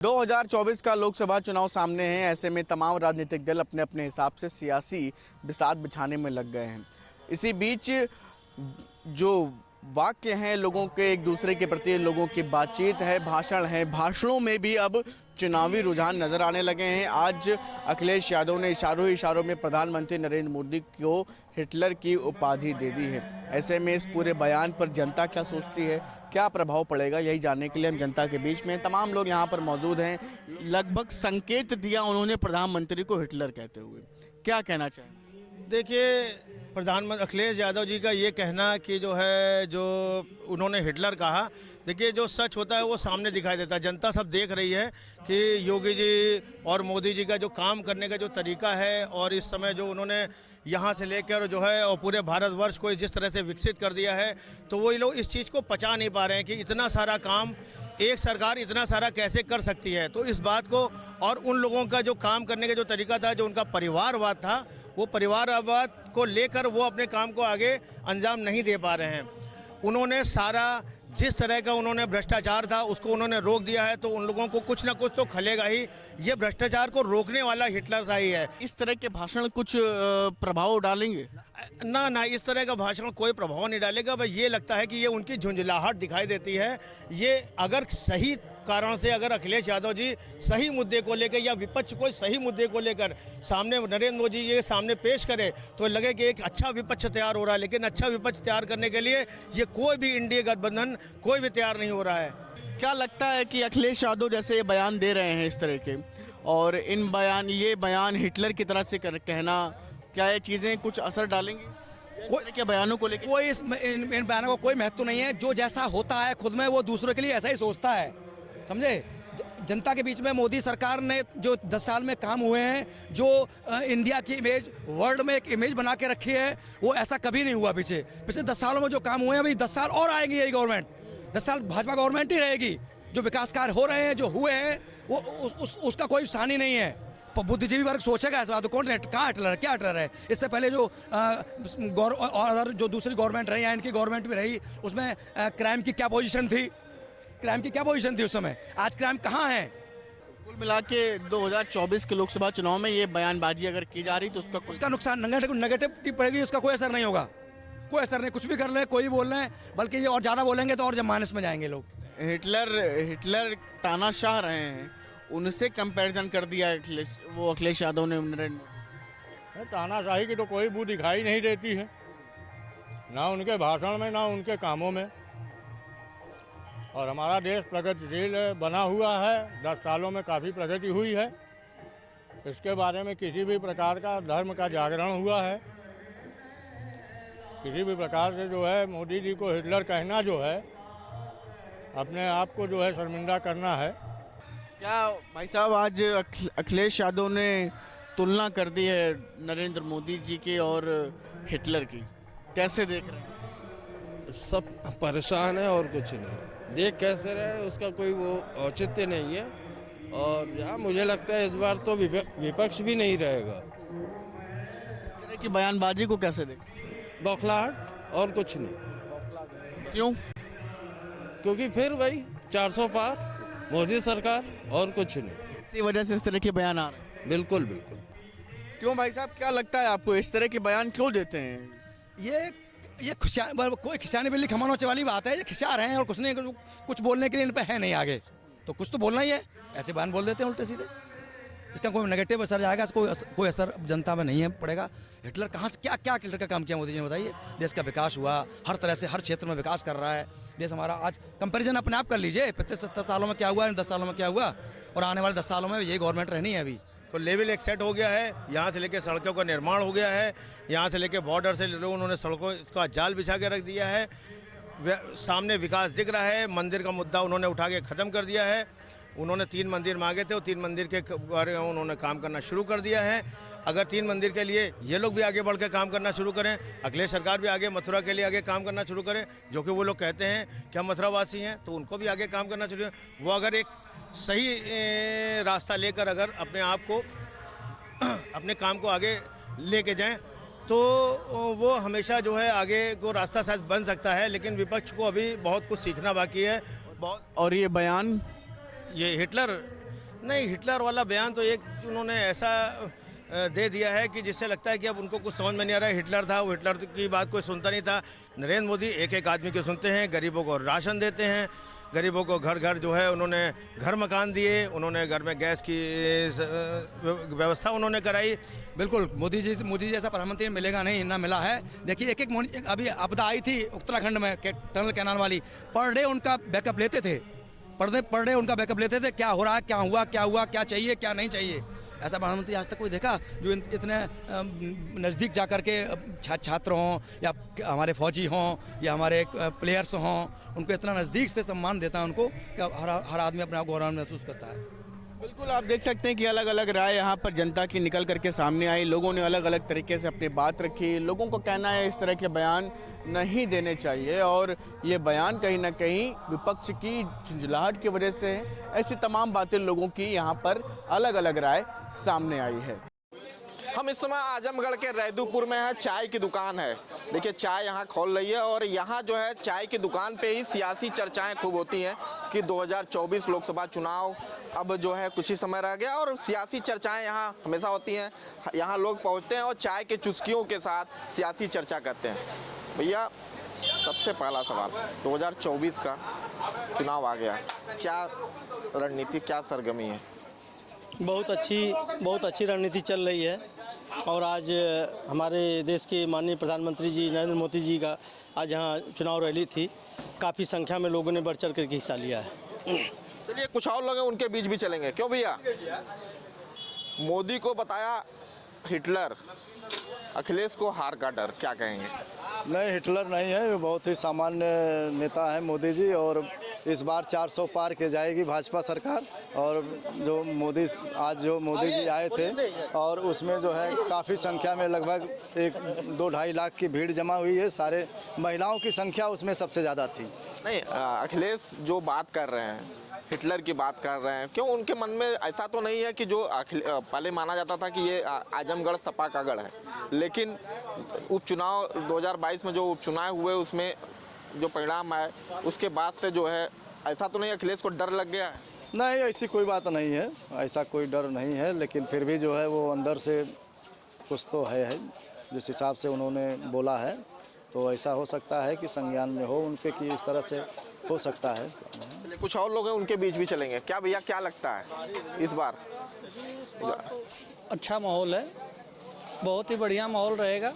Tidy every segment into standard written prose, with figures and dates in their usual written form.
2024 का लोकसभा चुनाव सामने है। ऐसे में तमाम राजनीतिक दल अपने अपने हिसाब से सियासी बिसात बिछाने में लग गए हैं। इसी बीच जो वाक्य हैं लोगों के एक दूसरे के प्रति, लोगों की बातचीत है, भाषण है, भाषणों में भी अब चुनावी रुझान नजर आने लगे हैं। आज अखिलेश यादव ने इशारों में प्रधानमंत्री नरेंद्र मोदी को हिटलर की उपाधि दे दी है। ऐसे में इस पूरे बयान पर जनता क्या सोचती है, क्या प्रभाव पड़ेगा, यही जानने के लिए हम जनता के बीच में तमाम लोग यहाँ पर मौजूद हैं। लगभग संकेत दिया उन्होंने प्रधानमंत्री को हिटलर कहते हुए, क्या कहना चाहें? देखिए, प्रधानमंत्री अखिलेश यादव जी का ये कहना कि जो उन्होंने हिटलर कहा, देखिए जो सच होता है वो सामने दिखाई देता है। जनता सब देख रही है कि योगी जी और मोदी जी का जो काम करने का जो तरीका है और इस समय जो उन्होंने यहाँ से लेकर और पूरे भारतवर्ष को जिस तरह से विकसित कर दिया है, तो वो लोग इस चीज़ को पचा नहीं पा रहे हैं कि इतना सारा काम एक सरकार इतना सारा कैसे कर सकती है। तो इस बात को और उन लोगों का जो काम करने का जो तरीका था, जो उनका परिवारवाद था, वो परिवारवाद को लेकर वो अपने काम को आगे अंजाम नहीं दे पा रहे हैं। उन्होंने सारा जिस तरह का उन्होंने भ्रष्टाचार था उसको उन्होंने रोक दिया है, तो उन लोगों को कुछ ना कुछ तो खलेगा ही। ये भ्रष्टाचार को रोकने वाला हिटलर सा ही है। इस तरह के भाषण कुछ प्रभाव डालेंगे? ना, इस तरह का भाषण कोई प्रभाव नहीं डालेगा। बस ये लगता है कि ये उनकी झुंझलाहट दिखाई देती है। ये अगर सही कारण से अगर अखिलेश यादव जी सही मुद्दे को लेकर या विपक्ष को सही मुद्दे को लेकर सामने नरेंद्र मोदी जी के सामने पेश करे तो लगे कि एक अच्छा विपक्ष तैयार हो रहा है। लेकिन अच्छा विपक्ष तैयार करने के लिए ये कोई भी इंडिया गठबंधन कोई भी तैयार नहीं हो रहा है। क्या लगता है कि अखिलेश यादव जैसे ये बयान दे रहे हैं इस तरह के, और ये बयान हिटलर की तरह से कहना, क्या ये चीज़ें कुछ असर डालेंगी इस तरह के बयानों को लेकर? कोई इन बयानों का कोई महत्व नहीं है। जो जैसा होता है खुद में वो दूसरों के लिए ऐसा ही सोचता है, समझे। जनता के बीच में मोदी सरकार ने जो 10 साल में काम हुए हैं, जो इंडिया की इमेज वर्ल्ड में एक इमेज बना के रखी है, वो ऐसा कभी नहीं हुआ। पिछले 10 सालों में जो काम हुए हैं, अभी 10 साल और आएंगे यही गवर्नमेंट। 10 साल भाजपा गवर्नमेंट ही रहेगी। जो विकास कार्य हो रहे हैं, जो हुए हैं, वो उसका कोई सानी नहीं है। बुद्धिजीवी वर्ग सोचेगा ऐसा, तो कौन कहाँ हिटलर है, क्या हिटलर है। इससे पहले जो जो दूसरी गवर्नमेंट रही या इनकी गवर्नमेंट भी रही, उसमें क्राइम की क्या पोजीशन थी, उस समय। आज क्राइम कहाँ है? कुल मिला के 2024 के लोकसभा चुनाव में ये बयानबाजी अगर की जा रही तो उसका नुकसान नेगेटिव पड़ेगी। उसका कोई असर नहीं होगा, कोई असर नहीं। कुछ भी कर ले, कोई भी बोल रहे हैं, बल्कि ये और ज़्यादा बोलेंगे तो और जब माइनस में जाएंगे लोग। हिटलर तानाशाह रहे हैं, उनसे कंपैरिजन कर दिया अखिलेश यादव ने। तानाशाही की तो कोई बू दिखाई नहीं देती है, ना उनके भाषण में ना उनके कामों में। और हमारा देश प्रगतिशील बना हुआ है, 10 सालों में काफ़ी प्रगति हुई है। इसके बारे में किसी भी प्रकार का धर्म का जागरण हुआ है। किसी भी प्रकार से मोदी जी को हिटलर कहना अपने आप को शर्मिंदा करना है। क्या भाई साहब, आज अखिलेश यादव ने तुलना कर दी है नरेंद्र मोदी जी की और हिटलर की, कैसे देख रहे हैं? सब परेशान है और कुछ नहीं। देख कैसे रहे, उसका कोई वो औचित्य नहीं है। और यहाँ मुझे लगता है इस बार तो विपक्ष भी नहीं रहेगा। इस तरह की बयानबाजी को कैसे देख? बौखलाहट और कुछ नहीं। क्यों? क्योंकि फिर वही 400 पार मोदी सरकार और कुछ नहीं। इसी वजह से इस तरह के बयान आ रहे हैं। बिल्कुल। क्यों भाई साहब, क्या लगता है आपको, इस तरह के बयान क्यों देते हैं? ये कोई खिसियानी बिल्ली खमानोचे वाली बात है। ये खिसिया रहे हैं और कुछ नहीं, कुछ बोलने के लिए इन पे है नहीं आगे, तो कुछ तो बोलना ही है। ऐसे बयान बोल देते हैं उल्टे सीधे। इसका कोई नेगेटिव असर जाएगा, कोई असर जनता में नहीं है पड़ेगा। हिटलर कहाँ से क्या हिटलर का काम किया मोदी जी ने, बताइए। देश का विकास हुआ, हर तरह से हर क्षेत्र में विकास कर रहा है देश हमारा। आज कंपैरिजन अपने आप कर लीजिए, पिछले 70 सालों में क्या हुआ, 10 सालों में क्या हुआ, और आने वाले 10 सालों में यही गवर्नमेंट रहनी है। अभी तो लेवल एक सेट हो गया है। यहाँ से लेकर सड़कों का निर्माण हो गया है, यहाँ से लेकर बॉर्डर से उन्होंने सड़कों का जाल बिछा के रख दिया है। सामने विकास दिख रहा है। मंदिर का मुद्दा उन्होंने उठा के ख़त्म कर दिया है। उन्होंने 3 मंदिर मांगे थे और 3 मंदिर के बारे में उन्होंने काम करना शुरू कर दिया है। अगर 3 मंदिर के लिए ये लोग भी आगे बढ़ के काम करना शुरू करें, अखिलेश सरकार भी आगे मथुरा के लिए आगे काम करना शुरू करें, जो कि वो लोग कहते हैं कि हम मथुरावासी हैं, तो उनको भी आगे काम करना शुरू करें। वो अगर एक सही रास्ता लेकर अगर अपने आप को अपने काम को आगे लेके जाएं, तो वो हमेशा आगे को रास्ता शायद बन सकता है। लेकिन विपक्ष को अभी बहुत कुछ सीखना बाकी है। और ये बयान ये हिटलर नहीं, हिटलर वाला बयान तो एक उन्होंने ऐसा दे दिया है कि जिससे लगता है कि अब उनको कुछ समझ में नहीं आ रहा है। हिटलर था, वो हिटलर की बात कोई सुनता नहीं था। नरेंद्र मोदी एक एक आदमी के सुनते हैं, गरीबों को राशन देते हैं, गरीबों को घर घर जो है उन्होंने घर मकान दिए, उन्होंने घर में गैस की व्यवस्था उन्होंने कराई। बिल्कुल, मोदी जी जैसा प्रधानमंत्री मिलेगा नहीं, ना मिला है। देखिए अभी आपदा आई थी उत्तराखंड में टनल कैनाल वाली, पर डे उनका बैकअप लेते थे, पर डे उनका बैकअप लेते थे, क्या हो रहा है, क्या हुआ, क्या चाहिए, क्या नहीं चाहिए। ऐसा प्रधानमंत्री आज तक कोई देखा जो इतने नज़दीक जा कर के छात्र हों या हमारे फौजी हों या हमारे प्लेयर्स हों, उनको इतना नज़दीक से सम्मान देता है उनको कि हर आदमी अपने आप को गौरव महसूस करता है। बिल्कुल, आप देख सकते हैं कि अलग अलग राय यहाँ पर जनता की निकल करके सामने आई। लोगों ने अलग अलग तरीके से अपनी बात रखी। लोगों को कहना है इस तरह के बयान नहीं देने चाहिए और ये बयान कहीं ना कहीं विपक्ष की झुंझलाहट की वजह से है। ऐसी तमाम बातें लोगों की यहाँ पर अलग अलग राय सामने आई है। हम इस समय आजमगढ़ के रैदूपुर में है, चाय की दुकान है। देखिए चाय यहाँ खोल रही है और यहाँ जो है चाय की दुकान पे ही सियासी चर्चाएं खूब होती हैं कि 2024 लोकसभा चुनाव अब जो है कुछ ही समय रह गया और सियासी चर्चाएं यहाँ हमेशा होती हैं। यहाँ लोग पहुँचते हैं और चाय के चुस्कियों के साथ सियासी चर्चा करते हैं। भैया सबसे पहला सवाल, 2024 का चुनाव आ गया, क्या रणनीति, क्या सरगर्मी है? बहुत अच्छी रणनीति चल रही है और आज हमारे देश के माननीय प्रधानमंत्री जी नरेंद्र मोदी जी का आज यहाँ चुनाव रैली थी। काफ़ी संख्या में लोगों ने बढ़ चढ़ करके हिस्सा लिया है। चलिए कुछ और लोग हैं उनके बीच भी चलेंगे। क्यों भैया? मोदी को बताया हिटलर, अखिलेश को हार का डर, क्या कहेंगे? नहीं, हिटलर नहीं है, वो बहुत ही सामान्य नेता है मोदी जी और इस बार 400 पार के जाएगी भाजपा सरकार। और जो मोदी जी आए थे और उसमें जो है काफ़ी संख्या में लगभग 1-2-2.5 लाख की भीड़ जमा हुई है। सारे महिलाओं की संख्या उसमें सबसे ज़्यादा थी। नहीं, अखिलेश जो बात कर रहे हैं, हिटलर की बात कर रहे हैं, क्यों उनके मन में ऐसा तो नहीं है कि जो पहले माना जाता था कि ये आजमगढ़ सपा का गढ़ है, लेकिन उपचुनाव 2022 में जो उपचुनाव हुए उसमें जो परिणाम आए उसके बाद से जो है ऐसा तो नहीं अखिलेश को डर लग गया है? नहीं, ऐसी कोई बात नहीं है, ऐसा कोई डर नहीं है, लेकिन फिर भी जो है वो अंदर से कुछ तो है जिस हिसाब से उन्होंने बोला है, तो ऐसा हो सकता है कि संज्ञान में हो उनके कि इस तरह से हो सकता है। कुछ और लोग हैं उनके बीच भी चलेंगे। क्या भैया, क्या लगता है इस बार? अच्छा माहौल है, बहुत ही बढ़िया माहौल रहेगा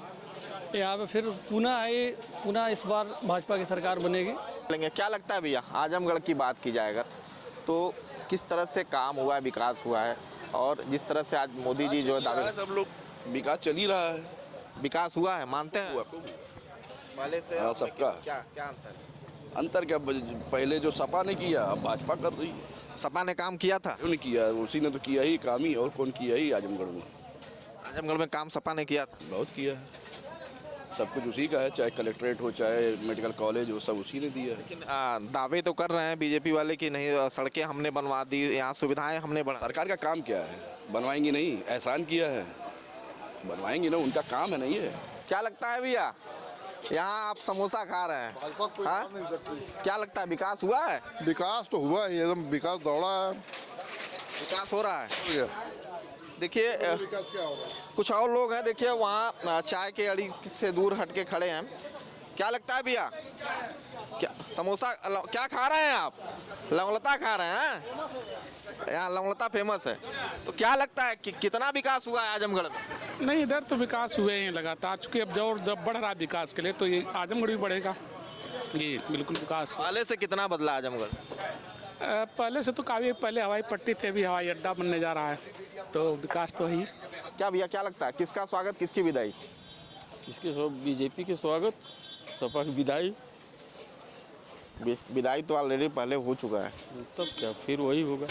यहाँ पे। फिर पुनः इस बार भाजपा की सरकार बनेगी। क्या लगता है भैया, आजमगढ़ की बात की जाएगा तो किस तरह से काम हुआ है, विकास हुआ है, और जिस तरह से आज मोदी जी जो है दावे, सब लोग विकास चल ही रहा है, विकास हुआ है, मानते हैं पहले से? हाँ, सबका। क्या अंतर? अंतर क्या, पहले जो सपा ने किया अब भाजपा कर रही है। सपा ने काम किया था? क्यों नहीं किया, उसी ने तो किया ही काम ही, और कौन किया ही आजमगढ़ में? आजमगढ़ में काम सपा ने किया था? बहुत किया है, सब कुछ उसी का है, चाहे कलेक्ट्रेट हो चाहे मेडिकल कॉलेज हो, सब उसी ने दिया है। लेकिन दावे तो कर रहे हैं बीजेपी वाले कि नहीं सड़कें हमने बनवा दी, यहाँ सुविधाएं हमने बढ़ा। सरकार का काम क्या है, बनवाएंगी नहीं, एहसान किया है, बनवाएंगी ना, उनका काम है नहीं है। क्या लगता है भैया, यहाँ आप समोसा खा रहे हैं, हाँ? क्या लगता है विकास हुआ है? विकास तो हुआ है, एकदम विकास दौड़ा है, विकास हो रहा है। देखिए विकास क्या होगा? कुछ और लोग हैं, देखिए वहाँ चाय के अड़ी से दूर हट के खड़े हैं। क्या लगता है भैया, क्या समोसा क्या खा रहे हैं आप? लौंगलता खा रहे हैं? यहाँ लौंगलता फेमस है, तो क्या लगता है कि कितना विकास हुआ है आजमगढ़ में? नहीं, इधर तो विकास हुए हैं लगातार, चूँकि अब जोर जब बढ़ रहा है विकास के लिए तो ये आजमगढ़ भी बढ़ेगा। जी बिल्कुल विकास। पहले से कितना बदला आजमगढ़? पहले से तो काफ़ी, पहले हवाई पट्टी थे, अभी हवाई अड्डा बनने जा रहा है, तो विकास तो ही। क्या भैया, क्या लगता है किसका स्वागत, किसकी विदाई? इसके सब बीजेपी के स्वागत, सपा की विदाई। विदाई तो ऑलरेडी पहले हो चुका है, तब क्या फिर वही होगा?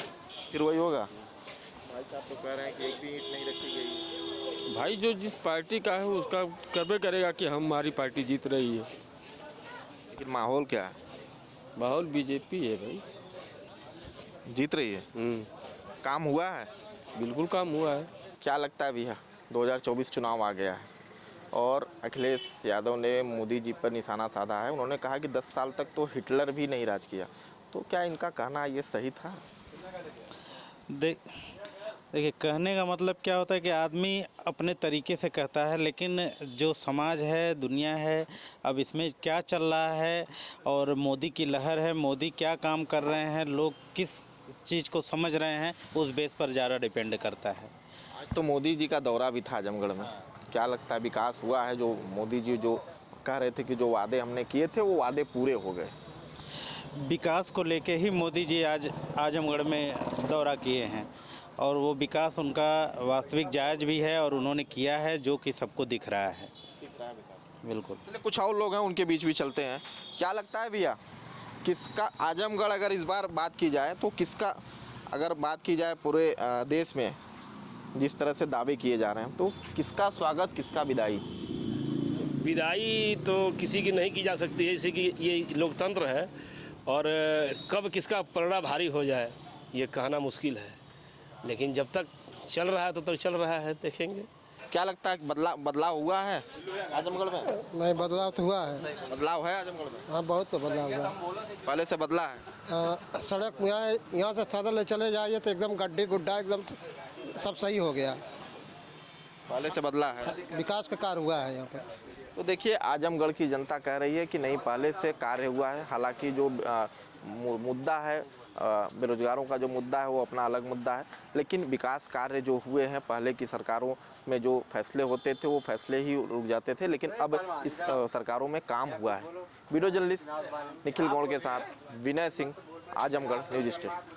फिर वही होगा। भाई साहब तो कह रहे हैं कि एक भी ईंट नहीं रखी गई। भाई जो जिस पार्टी का है उसका करबे करेगा कि हमारी पार्टी जीत रही है। लेकिन माहौल क्या है? माहौल बीजेपी है भाई, जीत रही है। काम हुआ है? बिल्कुल काम हुआ है। क्या लगता है भैया, 2024 चुनाव आ गया है और अखिलेश यादव ने मोदी जी पर निशाना साधा है। उन्होंने कहा कि 10 साल तक तो हिटलर भी नहीं राज किया, तो क्या इनका कहना ये सही था? देखिए, कहने का मतलब क्या होता है कि आदमी अपने तरीके से कहता है, लेकिन जो समाज है, दुनिया है, अब इसमें क्या चल रहा है और मोदी की लहर है, मोदी क्या काम कर रहे हैं, लोग किस चीज़ को समझ रहे हैं, उस बेस पर ज़्यादा डिपेंड करता है। आज तो मोदी जी का दौरा भी था आजमगढ़ में, क्या लगता है विकास हुआ है? जो मोदी जी जो कह रहे थे कि जो वादे हमने किए थे वो वादे पूरे हो गए। विकास को लेके ही मोदी जी आज आजमगढ़ में दौरा किए हैं और वो विकास उनका वास्तविक जायज़ भी है और उन्होंने किया है, जो कि सबको दिख रहा है। बिल्कुल। कुछ और लोग हैं, उनके बीच भी चलते हैं। क्या लगता है भैया, किसका आजमगढ़ अगर इस बार बात की जाए तो किसका, अगर बात की जाए पूरे देश में जिस तरह से दावे किए जा रहे हैं, तो किसका स्वागत, किसका विदाई? विदाई तो किसी की नहीं की जा सकती है, जैसे कि ये लोकतंत्र है और कब किसका पलड़ा भारी हो जाए ये कहना मुश्किल है, लेकिन जब तक चल रहा है तब तक चल रहा है, देखेंगे। क्या लगता है बदलाव हुआ है आजमगढ़ में? नहीं, बदलाव तो हुआ है। बदलाव है आजमगढ़ में? हाँ, बहुत बदलाव हुआ। पहले से बदला है? सड़क यहाँ से सदर चले जाइए तो एकदम गड्ढे गुड्ढा एकदम सब सही हो गया। पहले से बदला है, विकास का कार्य हुआ है यहाँ पर। तो देखिए, आजमगढ़ की जनता कह रही है कि नहीं, पहले से कार्य हुआ है। हालांकि जो मुद्दा है, बेरोजगारों का जो मुद्दा है वो अपना अलग मुद्दा है, लेकिन विकास कार्य जो हुए हैं, पहले की सरकारों में जो फैसले होते थे वो फैसले ही रुक जाते थे, लेकिन अब इस सरकारों में काम हुआ है। वीडियो जर्नलिस्ट निखिल गौड़ के साथ विनय सिंह, आजमगढ़ न्यूज़ स्टेट।